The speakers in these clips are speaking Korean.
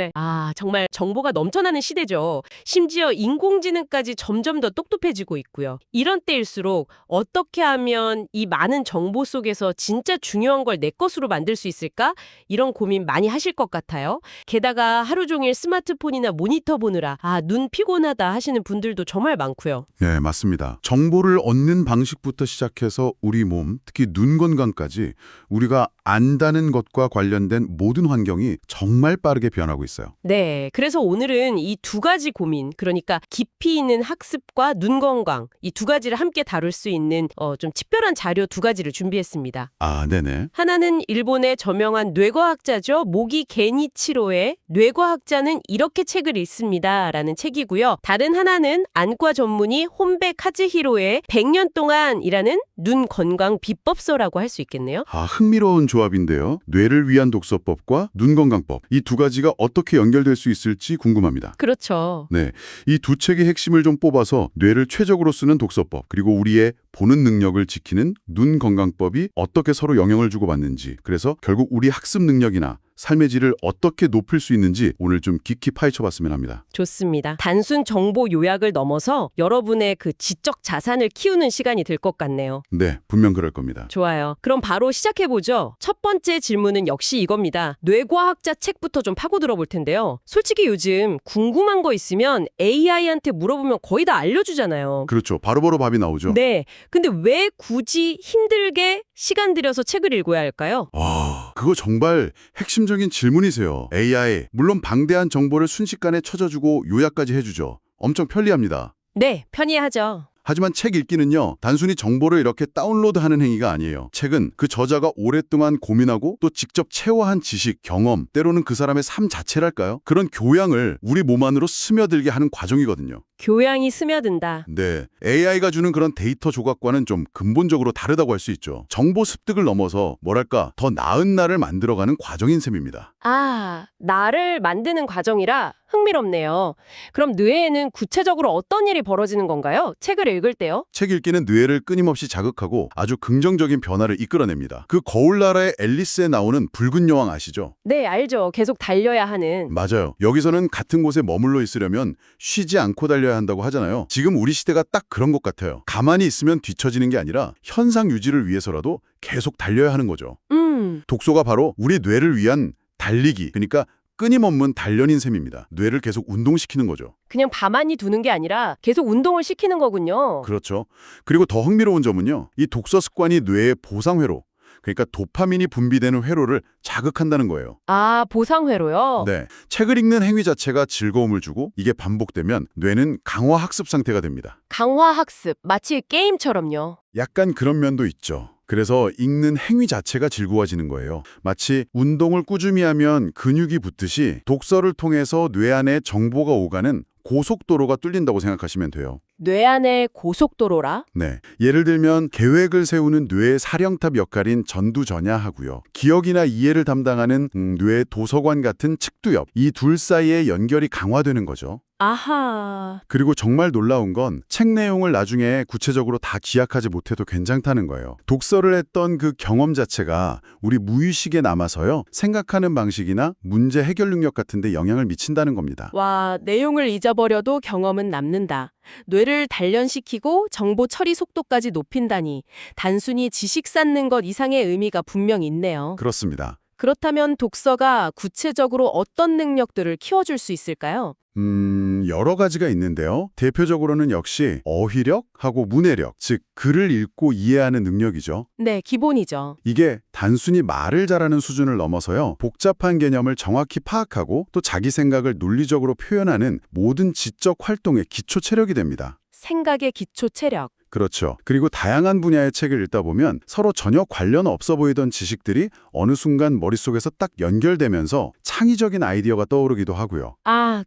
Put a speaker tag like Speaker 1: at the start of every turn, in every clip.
Speaker 1: 네. 정말 정보가 넘쳐나는 시대죠. 심지어 인공지능까지 점점 더 똑똑해지고 있고요. 이런 때일수록 어떻게 하면 이 많은 정보 속에서 진짜 중요한 걸 내 것으로 만들 수 있을까? 이런 고민 많이 하실 것 같아요. 게다가 하루 종일 스마트폰이나 모니터 보느라 눈 피곤하다 하시는 분들도 정말 많고요.
Speaker 2: 네, 맞습니다. 정보를 얻는 방식부터 시작해서 우리 몸, 특히 눈 건강까지 우리가 안다는 것과 관련된 모든 환경이 정말 빠르게 변하고 있어요.
Speaker 1: 네, 그래서 오늘은 이 두 가지 고민, 그러니까 깊이 있는 학습과 눈 건강, 이 두 가지를 함께 다룰 수 있는 좀 특별한 자료 두 가지를 준비했습니다.
Speaker 2: 네네.
Speaker 1: 하나는 일본의 저명한 뇌과학자죠. 모기 게니치로의 뇌과학자는 이렇게 책을 읽습니다. 라는 책이고요. 다른 하나는 안과 전문의 혼베 카즈히로의 100년 동안 이라는 눈 건강 비법서라고 할 수 있겠네요.
Speaker 2: 흥미로운 조합인데요. 뇌를 위한 독서법과 눈 건강법, 이 두 가지가 어떻게 연결될 수 있을지 궁금합니다.
Speaker 1: 그렇죠.
Speaker 2: 네, 이 두 책의 핵심을 좀 뽑아서 뇌를 최적으로 쓰는 독서법, 그리고 우리의 보는 능력을 지키는 눈 건강법이 어떻게 서로 영향을 주고받는지, 그래서 결국 우리 학습 능력이나 삶의 질을 어떻게 높일 수 있는지 오늘 좀 깊이 파헤쳐봤으면 합니다.
Speaker 1: 좋습니다. 단순 정보 요약을 넘어서 여러분의 그 지적 자산을 키우는 시간이 될 것 같네요.
Speaker 2: 네, 분명 그럴 겁니다.
Speaker 1: 좋아요. 그럼 바로 시작해보죠. 첫 번째 질문은 역시 이겁니다. 뇌과학자 책부터 좀 파고들어 볼 텐데요. 솔직히 요즘 궁금한 거 있으면 AI한테 물어보면 거의 다 알려주잖아요.
Speaker 2: 그렇죠. 바로바로 답이 나오죠.
Speaker 1: 네. 근데 왜 굳이 힘들게 시간 들여서 책을 읽어야 할까요?
Speaker 2: 그거 정말 핵심적인 질문이세요. AI, 물론 방대한 정보를 순식간에 쳐져주고 요약까지 해주죠. 엄청 편리합니다.
Speaker 1: 네, 편리하죠.
Speaker 2: 하지만 책 읽기는요, 단순히 정보를 이렇게 다운로드하는 행위가 아니에요. 책은 그 저자가 오랫동안 고민하고 또 직접 체화한 지식, 경험, 때로는 그 사람의 삶 자체랄까요? 그런 교양을 우리 몸 안으로 스며들게 하는 과정이거든요.
Speaker 1: 교양이 스며든다.
Speaker 2: 네, AI가 주는 그런 데이터 조각과는 좀 근본적으로 다르다고 할 수 있죠. 정보 습득을 넘어서 뭐랄까 더 나은 나를 만들어가는 과정인 셈입니다.
Speaker 1: 나를 만드는 과정이라 흥미롭네요. 그럼 뇌에는 구체적으로 어떤 일이 벌어지는 건가요? 책을 읽을 때요?
Speaker 2: 책 읽기는 뇌를 끊임없이 자극하고 아주 긍정적인 변화를 이끌어냅니다. 그 거울나라의 앨리스에 나오는 붉은 여왕 아시죠?
Speaker 1: 네, 알죠. 계속 달려야 하는.
Speaker 2: 맞아요. 여기서는 같은 곳에 머물러 있으려면 쉬지 않고 달려야 한다고 하잖아요. 지금 우리 시대가 딱 그런 것 같아요. 가만히 있으면 뒤처지는 게 아니라 현상 유지를 위해서라도 계속 달려야 하는 거죠. 독서가 바로 우리 뇌를 위한 달리기, 그러니까 끊임없는 단련인 셈입니다. 뇌를 계속 운동시키는 거죠.
Speaker 1: 그냥 가만히 두는 게 아니라 계속 운동을 시키는 거군요.
Speaker 2: 그렇죠. 그리고 더 흥미로운 점은요. 이 독서 습관이 뇌의 보상회로, 그러니까 도파민이 분비되는 회로를 자극한다는 거예요.
Speaker 1: 보상회로요?
Speaker 2: 네, 책을 읽는 행위 자체가 즐거움을 주고 이게 반복되면 뇌는 강화 학습 상태가 됩니다.
Speaker 1: 강화학습, 마치 게임처럼요.
Speaker 2: 약간 그런 면도 있죠. 그래서 읽는 행위 자체가 즐거워지는 거예요. 마치 운동을 꾸준히 하면 근육이 붙듯이 독서를 통해서 뇌 안에 정보가 오가는 고속도로가 뚫린다고 생각하시면 돼요.
Speaker 1: 뇌 안의 고속도로라?
Speaker 2: 네, 예를 들면 계획을 세우는 뇌의 사령탑 역할인 전두전야하고요. 기억이나 이해를 담당하는 뇌 도서관 같은 측두엽, 이 둘 사이의 연결이 강화되는 거죠.
Speaker 1: 아하.
Speaker 2: 그리고 정말 놀라운 건 책 내용을 나중에 구체적으로 다 기억하지 못해도 괜찮다는 거예요. 독서를 했던 그 경험 자체가 우리 무의식에 남아서요. 생각하는 방식이나 문제 해결 능력 같은 데 영향을 미친다는 겁니다.
Speaker 1: 와, 내용을 잊어버려도 경험은 남는다. 뇌를 단련시키고 정보 처리 속도까지 높인다니 단순히 지식 쌓는 것 이상의 의미가 분명 있네요.
Speaker 2: 그렇습니다.
Speaker 1: 그렇다면 독서가 구체적으로 어떤 능력들을 키워줄 수 있을까요?
Speaker 2: 여러 가지가 있는데요. 대표적으로는 역시 어휘력하고 문해력, 즉 글을 읽고 이해하는 능력이죠.
Speaker 1: 네, 기본이죠.
Speaker 2: 이게 단순히 말을 잘하는 수준을 넘어서요. 복잡한 개념을 정확히 파악하고 또 자기 생각을 논리적으로 표현하는 모든 지적 활동의 기초 체력이 됩니다.
Speaker 1: 생각의 기초 체력.
Speaker 2: 그렇죠. 그리고 다양한 분야의 책을 읽다 보면 서로 전혀 관련 없어 보이던 지식들이 어느 순간 머릿속에서 딱 연결되면서 창의적인 아이디어가 떠오르기도 하고요.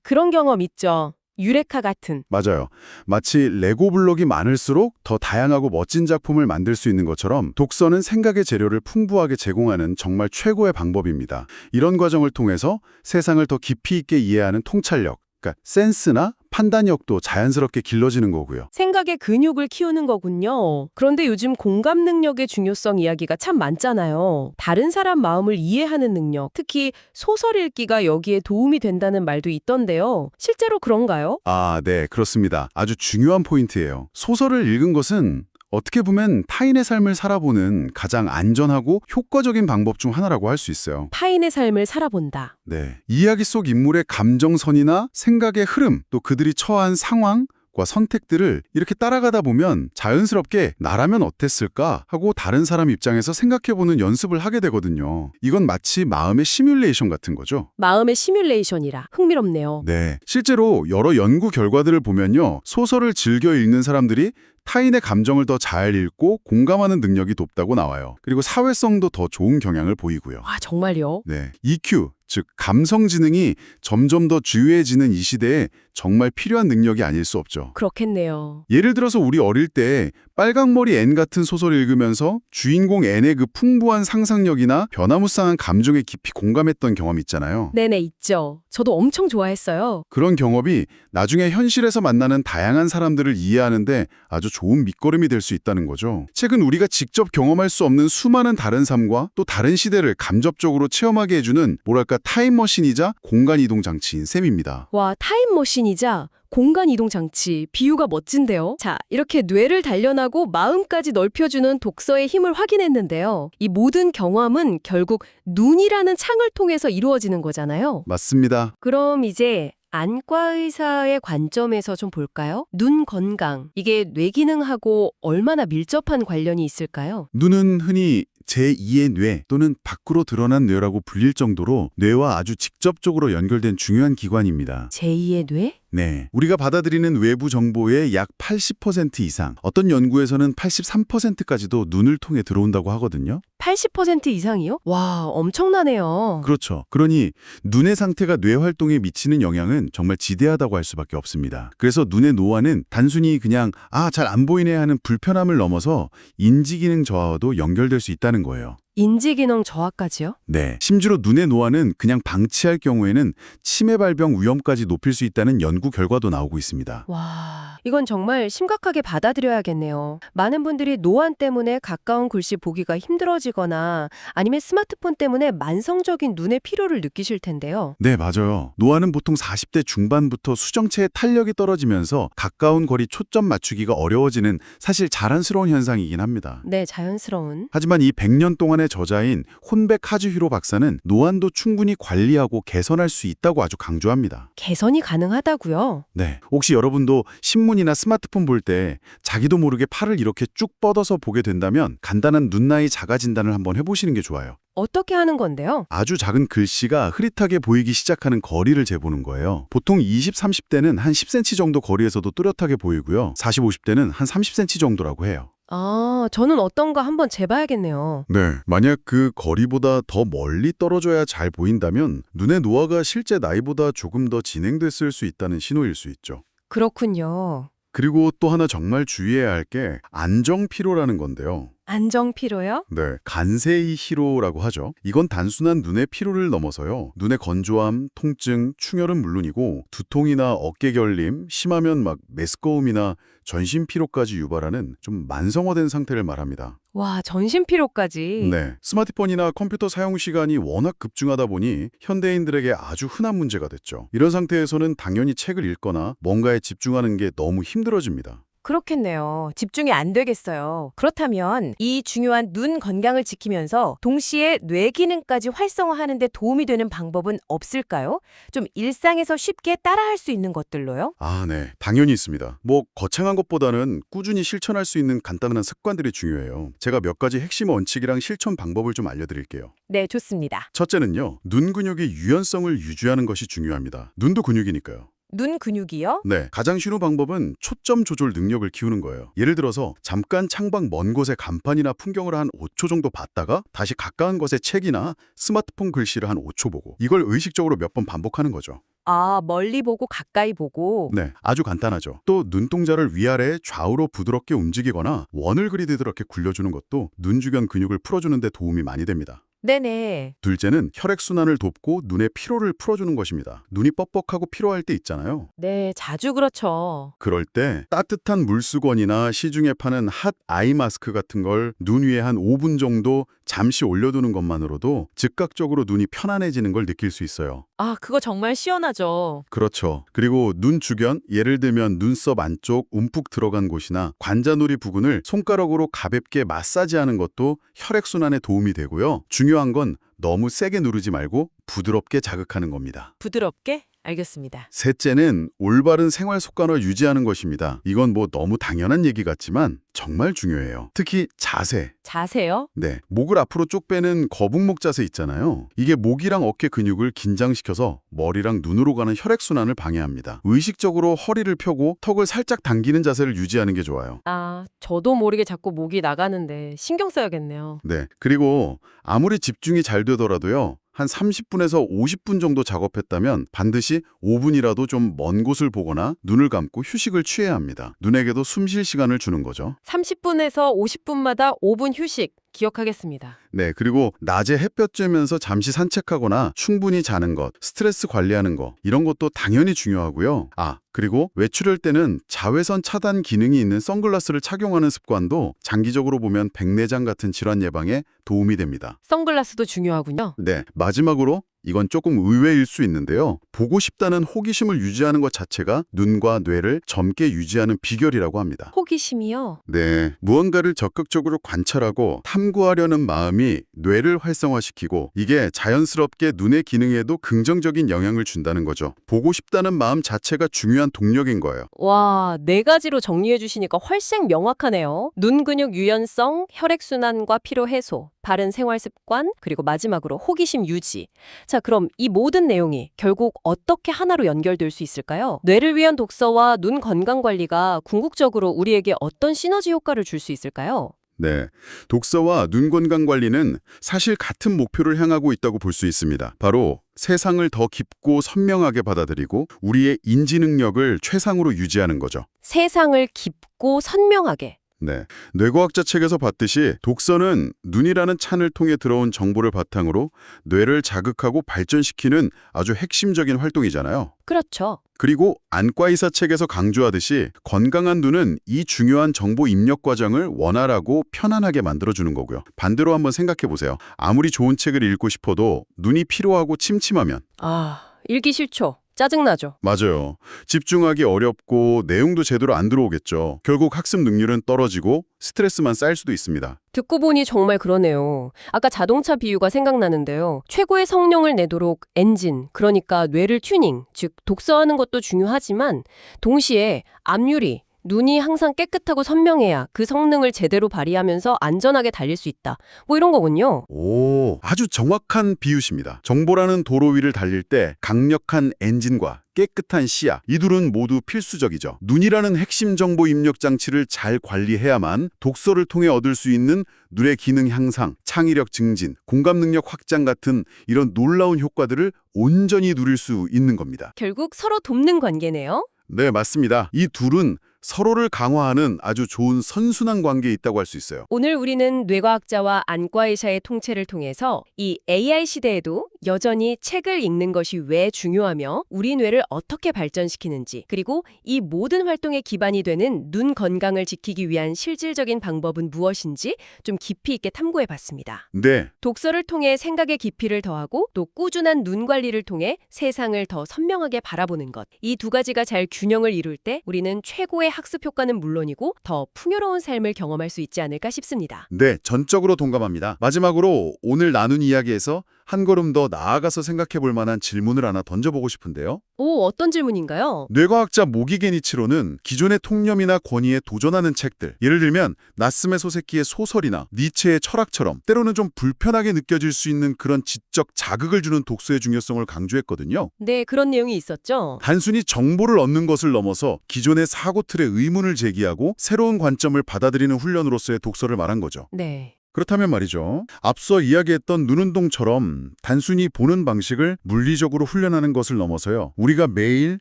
Speaker 1: 그런 경험 있죠. 유레카 같은.
Speaker 2: 맞아요. 마치 레고 블록이 많을수록 더 다양하고 멋진 작품을 만들 수 있는 것처럼 독서는 생각의 재료를 풍부하게 제공하는 정말 최고의 방법입니다. 이런 과정을 통해서 세상을 더 깊이 있게 이해하는 통찰력, 그러니까 센스나 판단력도 자연스럽게 길러지는 거고요.
Speaker 1: 생각의 근육을 키우는 거군요. 그런데 요즘 공감 능력의 중요성 이야기가 참 많잖아요. 다른 사람 마음을 이해하는 능력, 특히 소설 읽기가 여기에 도움이 된다는 말도 있던데요. 실제로 그런가요?
Speaker 2: 아, 네, 그렇습니다. 아주 중요한 포인트예요. 소설을 읽은 것은 어떻게 보면 타인의 삶을 살아보는 가장 안전하고 효과적인 방법 중 하나라고 할 수 있어요.
Speaker 1: 타인의 삶을 살아본다.
Speaker 2: 네. 이야기 속 인물의 감정선이나 생각의 흐름, 또 그들이 처한 상황, 과 선택들을 이렇게 따라가다 보면 자연스럽게 나라면 어땠을까 하고 다른 사람 입장에서 생각해보는 연습을 하게 되거든요. 이건 마치 마음의 시뮬레이션 같은 거죠.
Speaker 1: 마음의 시뮬레이션이라 흥미롭네요.
Speaker 2: 네, 실제로 여러 연구 결과들을 보면요. 소설을 즐겨 읽는 사람들이 타인의 감정을 더 잘 읽고 공감하는 능력이 높다고 나와요. 그리고 사회성도 더 좋은 경향을 보이고요.
Speaker 1: 아, 정말요?
Speaker 2: 네, EQ, 즉 감성 지능이 점점 더 주요해지는 이 시대에 정말 필요한 능력이 아닐 수 없죠.
Speaker 1: 그렇겠네요.
Speaker 2: 예를 들어서 우리 어릴 때 빨강머리 앤 같은 소설 읽으면서 주인공 앤의 그 풍부한 상상력이나 변화무쌍한 감정에 깊이 공감했던 경험 있잖아요.
Speaker 1: 네네, 있죠. 저도 엄청 좋아했어요.
Speaker 2: 그런 경험이 나중에 현실에서 만나는 다양한 사람들을 이해하는데 아주 좋은 밑거름이 될 수 있다는 거죠. 책은 우리가 직접 경험할 수 없는 수많은 다른 삶과 또 다른 시대를 감접적으로 체험하게 해주는 뭐랄까 타임머신이자 공간이동 장치인 셈입니다.
Speaker 1: 와, 타임머신이자 공간 이동 장치, 비유가 멋진데요. 자, 이렇게 뇌를 단련하고 마음까지 넓혀주는 독서의 힘을 확인했는데요. 이 모든 경험은 결국 눈이라는 창을 통해서 이루어지는 거잖아요.
Speaker 2: 맞습니다.
Speaker 1: 그럼 이제 안과 의사의 관점에서 좀 볼까요? 눈 건강, 이게 뇌 기능하고 얼마나 밀접한 관련이 있을까요?
Speaker 2: 눈은 흔히 제2의 뇌 또는 밖으로 드러난 뇌라고 불릴 정도로 뇌와 아주 직접적으로 연결된 중요한 기관입니다.
Speaker 1: 제2의 뇌?
Speaker 2: 네, 우리가 받아들이는 외부 정보의 약 80% 이상, 어떤 연구에서는 83%까지도 눈을 통해 들어온다고 하거든요.
Speaker 1: 80% 이상이요? 와, 엄청나네요.
Speaker 2: 그렇죠. 그러니 눈의 상태가 뇌 활동에 미치는 영향은 정말 지대하다고 할 수밖에 없습니다. 그래서 눈의 노화는 단순히 그냥 잘 안 보이네 하는 불편함을 넘어서 인지기능 저하와도 연결될 수 있다는 거예요.
Speaker 1: 인지기능 저하까지요?
Speaker 2: 네, 심지어 눈의 노화는 그냥 방치할 경우에는 치매 발병 위험까지 높일 수 있다는 연구 결과도 나오고 있습니다.
Speaker 1: 와, 이건 정말 심각하게 받아들여야겠네요. 많은 분들이 노안 때문에 가까운 글씨 보기가 힘들어지거나 아니면 스마트폰 때문에 만성적인 눈의 피로를 느끼실 텐데요.
Speaker 2: 네, 맞아요. 노화는 보통 40대 중반부터 수정체의 탄력이 떨어지면서 가까운 거리 초점 맞추기가 어려워지는 사실 자연스러운 현상이긴 합니다.
Speaker 1: 네, 자연스러운.
Speaker 2: 하지만 이 100년 동안의 저자인 혼베 카즈히로 박사는 노안도 충분히 관리하고 개선할 수 있다고 아주 강조합니다.
Speaker 1: 개선이 가능하다고요?
Speaker 2: 네, 혹시 여러분도 신문이나 스마트폰 볼 때 자기도 모르게 팔을 이렇게 쭉 뻗어서 보게 된다면 간단한 눈 나이 자가 진단을 한번 해보시는 게 좋아요.
Speaker 1: 어떻게 하는 건데요?
Speaker 2: 아주 작은 글씨가 흐릿하게 보이기 시작하는 거리를 재보는 거예요. 보통 20, 30대는 한 10cm 정도 거리에서도 뚜렷하게 보이고요. 40, 50대는 한 30cm 정도라고 해요.
Speaker 1: 아, 저는 어떤가 한번 재봐야겠네요.
Speaker 2: 네, 만약 그 거리보다 더 멀리 떨어져야 잘 보인다면 눈의 노화가 실제 나이보다 조금 더 진행됐을 수 있다는 신호일 수 있죠.
Speaker 1: 그렇군요.
Speaker 2: 그리고 또 하나 정말 주의해야 할 게 안정피로라는 건데요.
Speaker 1: 안정피로요?
Speaker 2: 네, 간세이 히로라고 하죠. 이건 단순한 눈의 피로를 넘어서요. 눈의 건조함, 통증, 충혈은 물론이고 두통이나 어깨 결림, 심하면 메스꺼움이나 전신 피로까지 유발하는 좀 만성화된 상태를 말합니다.
Speaker 1: 와, 전신피로까지.
Speaker 2: 네, 스마트폰이나 컴퓨터 사용 시간이 워낙 급증하다 보니 현대인들에게 아주 흔한 문제가 됐죠. 이런 상태에서는 당연히 책을 읽거나 뭔가에 집중하는 게 너무 힘들어집니다.
Speaker 3: 그렇겠네요. 집중이 안 되겠어요. 그렇다면 이 중요한 눈 건강을 지키면서 동시에 뇌 기능까지 활성화하는 데 도움이 되는 방법은 없을까요? 좀 일상에서 쉽게 따라할 수 있는 것들로요?
Speaker 2: 네. 당연히 있습니다. 거창한 것보다는 꾸준히 실천할 수 있는 간단한 습관들이 중요해요. 제가 몇 가지 핵심 원칙이랑 실천 방법을 좀 알려드릴게요.
Speaker 3: 네, 좋습니다.
Speaker 2: 첫째는요. 눈 근육의 유연성을 유지하는 것이 중요합니다. 눈도 근육이니까요.
Speaker 3: 눈 근육이요?
Speaker 2: 네, 가장 쉬운 방법은 초점 조절 능력을 키우는 거예요. 예를 들어서 잠깐 창밖 먼 곳의 간판이나 풍경을 한 5초 정도 봤다가 다시 가까운 곳의 책이나 스마트폰 글씨를 한 5초 보고 이걸 의식적으로 몇 번 반복하는 거죠.
Speaker 3: 아, 멀리 보고 가까이 보고.
Speaker 2: 네, 아주 간단하죠. 또 눈동자를 위아래 좌우로 부드럽게 움직이거나 원을 그리듯 이렇게 굴려주는 것도 눈 주변 근육을 풀어주는 데 도움이 많이 됩니다.
Speaker 3: 네네.
Speaker 2: 둘째는 혈액순환을 돕고 눈의 피로를 풀어주는 것입니다. 눈이 뻑뻑하고 피로할 때 있잖아요.
Speaker 3: 네, 자주 그렇죠.
Speaker 2: 그럴 때 따뜻한 물수건이나 시중에 파는 핫 아이 마스크 같은 걸 눈 위에 한 5분 정도 잠시 올려두는 것만으로도 즉각적으로 눈이 편안해지는 걸 느낄 수 있어요.
Speaker 3: 아, 그거 정말 시원하죠.
Speaker 2: 그렇죠. 그리고 눈 주변, 예를 들면 눈썹 안쪽 움푹 들어간 곳이나 관자놀이 부근을 손가락으로 가볍게 마사지하는 것도 혈액순환에 도움이 되고요. 중요한 건 너무 세게 누르지 말고 부드럽게 자극하는 겁니다.
Speaker 3: 부드럽게? 알겠습니다.
Speaker 2: 셋째는 올바른 생활 습관을 유지하는 것입니다. 이건 뭐 너무 당연한 얘기 같지만 정말 중요해요. 특히 자세.
Speaker 3: 자세요?
Speaker 2: 네, 목을 앞으로 쭉 빼는 거북목 자세 있잖아요. 이게 목이랑 어깨 근육을 긴장시켜서 머리랑 눈으로 가는 혈액순환을 방해합니다. 의식적으로 허리를 펴고 턱을 살짝 당기는 자세를 유지하는 게 좋아요.
Speaker 3: 아, 저도 모르게 자꾸 목이 나가는데 신경 써야겠네요.
Speaker 2: 네, 그리고 아무리 집중이 잘 되더라도요. 한 30분에서 50분 정도 작업했다면 반드시 5분이라도 좀 먼 곳을 보거나 눈을 감고 휴식을 취해야 합니다. 눈에게도 숨 쉴 시간을 주는 거죠.
Speaker 3: 30분에서 50분마다 5분 휴식 기억하겠습니다.
Speaker 2: 네, 그리고 낮에 햇볕 쬐면서 잠시 산책하거나 충분히 자는 것, 스트레스 관리하는 것, 이런 것도 당연히 중요하고요. 아, 그리고 외출할 때는 자외선 차단 기능이 있는 선글라스를 착용하는 습관도 장기적으로 보면 백내장 같은 질환 예방에 도움이 됩니다.
Speaker 3: 선글라스도 중요하군요.
Speaker 2: 네, 마지막으로 이건 조금 의외일 수 있는데요. 보고 싶다는 호기심을 유지하는 것 자체가 눈과 뇌를 젊게 유지하는 비결이라고 합니다.
Speaker 3: 호기심이요?
Speaker 2: 네, 무언가를 적극적으로 관찰하고 탐구하려는 마음이 뇌를 활성화시키고 이게 자연스럽게 눈의 기능에도 긍정적인 영향을 준다는 거죠. 보고 싶다는 마음 자체가 중요한 동력인 거예요.
Speaker 3: 와, 4가지로 정리해 주시니까 훨씬 명확하네요. 눈 근육 유연성, 혈액순환과 피로 해소, 바른 생활 습관, 그리고 마지막으로 호기심 유지. 자, 그럼 이 모든 내용이 결국 어떻게 하나로 연결될 수 있을까요? 뇌를 위한 독서와 눈 건강 관리가 궁극적으로 우리에게 어떤 시너지 효과를 줄 수 있을까요?
Speaker 2: 네, 독서와 눈 건강 관리는 사실 같은 목표를 향하고 있다고 볼 수 있습니다. 바로 세상을 더 깊고 선명하게 받아들이고 우리의 인지 능력을 최상으로 유지하는 거죠.
Speaker 3: 세상을 깊고 선명하게.
Speaker 2: 네, 뇌과학자 책에서 봤듯이 독서는 눈이라는 찬을 통해 들어온 정보를 바탕으로 뇌를 자극하고 발전시키는 아주 핵심적인 활동이잖아요.
Speaker 3: 그렇죠.
Speaker 2: 그리고 안과의사 책에서 강조하듯이 건강한 눈은 이 중요한 정보 입력 과정을 원활하고 편안하게 만들어주는 거고요. 반대로 한번 생각해 보세요. 아무리 좋은 책을 읽고 싶어도 눈이 피로하고 침침하면
Speaker 3: 아, 읽기 싫죠. 짜증나죠.
Speaker 2: 맞아요. 집중하기 어렵고 내용도 제대로 안 들어오겠죠. 결국 학습 능률은 떨어지고 스트레스만 쌓일 수도 있습니다.
Speaker 3: 듣고 보니 정말 그러네요. 아까 자동차 비유가 생각나는데요. 최고의 성능을 내도록 엔진, 그러니까 뇌를 튜닝, 즉 독서하는 것도 중요하지만 동시에 앞유리, 눈이 항상 깨끗하고 선명해야 그 성능을 제대로 발휘하면서 안전하게 달릴 수 있다. 뭐 이런 거군요.
Speaker 2: 오, 아주 정확한 비유십니다. 정보라는 도로 위를 달릴 때 강력한 엔진과 깨끗한 시야, 이 둘은 모두 필수적이죠. 눈이라는 핵심 정보 입력 장치를 잘 관리해야만 독서를 통해 얻을 수 있는 눈의 기능 향상, 창의력 증진, 공감 능력 확장 같은 이런 놀라운 효과들을 온전히 누릴 수 있는 겁니다.
Speaker 3: 결국 서로 돕는 관계네요.
Speaker 2: 네, 맞습니다. 이 둘은 서로를 강화하는 아주 좋은 선순환 관계에 있다고 할 수 있어요.
Speaker 3: 오늘 우리는 뇌과학자와 안과의사의 통찰을 통해서 이 AI 시대에도 여전히 책을 읽는 것이 왜 중요하며 우리 뇌를 어떻게 발전시키는지, 그리고 이 모든 활동의 기반이 되는 눈 건강을 지키기 위한 실질적인 방법은 무엇인지 좀 깊이 있게 탐구해 봤습니다.
Speaker 2: 네,
Speaker 3: 독서를 통해 생각의 깊이를 더하고 또 꾸준한 눈 관리를 통해 세상을 더 선명하게 바라보는 것. 이 2가지가 잘 균형을 이룰 때 우리는 최고의 학습 효과는 물론이고 더 풍요로운 삶을 경험할 수 있지 않을까 싶습니다.
Speaker 2: 네, 전적으로 동감합니다. 마지막으로 오늘 나눈 이야기에서 한 걸음 더 나아가서 생각해 볼 만한 질문을 하나 던져보고 싶은데요.
Speaker 3: 오, 어떤 질문인가요?
Speaker 2: 뇌과학자 모기게 니치로는 기존의 통념이나 권위에 도전하는 책들, 예를 들면 나스메 소세키의 소설이나 니체의 철학처럼 때로는 좀 불편하게 느껴질 수 있는 그런 지적 자극을 주는 독서의 중요성을 강조했거든요.
Speaker 3: 네, 그런 내용이 있었죠.
Speaker 2: 단순히 정보를 얻는 것을 넘어서 기존의 사고 틀에 의문을 제기하고 새로운 관점을 받아들이는 훈련으로서의 독서를 말한 거죠.
Speaker 3: 네.
Speaker 2: 그렇다면 말이죠. 앞서 이야기했던 눈운동처럼 단순히 보는 방식을 물리적으로 훈련하는 것을 넘어서요. 우리가 매일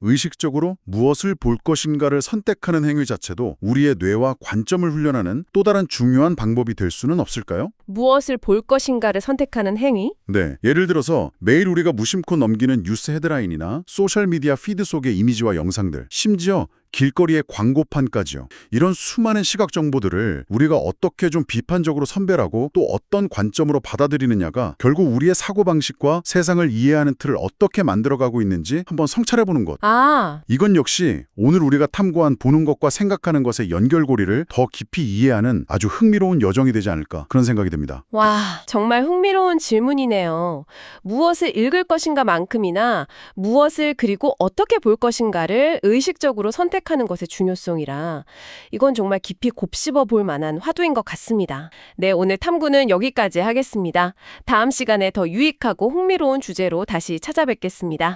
Speaker 2: 의식적으로 무엇을 볼 것인가를 선택하는 행위 자체도 우리의 뇌와 관점을 훈련하는 또 다른 중요한 방법이 될 수는 없을까요?
Speaker 1: 무엇을 볼 것인가를 선택하는 행위?
Speaker 2: 네, 예를 들어서 매일 우리가 무심코 넘기는 뉴스 헤드라인이나 소셜미디어 피드 속의 이미지와 영상들, 심지어 길거리의 광고판까지요. 이런 수많은 시각 정보들을 우리가 어떻게 좀 비판적으로 선별하고 또 어떤 관점으로 받아들이느냐가 결국 우리의 사고방식과 세상을 이해하는 틀을 어떻게 만들어가고 있는지 한번 성찰해보는 것. 이건 역시 오늘 우리가 탐구한 보는 것과 생각하는 것의 연결고리를 더 깊이 이해하는 아주 흥미로운 여정이 되지 않을까 그런 생각이 듭니다.
Speaker 1: 와, 정말 흥미로운 질문이네요. 무엇을 읽을 것인가만큼이나 무엇을 그리고 어떻게 볼 것인가를 의식적으로 선택하는 것의 중요성이라 이건 정말 깊이 곱씹어 볼 만한 화두인 것 같습니다. 네, 오늘 탐구는 여기까지 하겠습니다. 다음 시간에 더 유익하고 흥미로운 주제로 다시 찾아뵙겠습니다.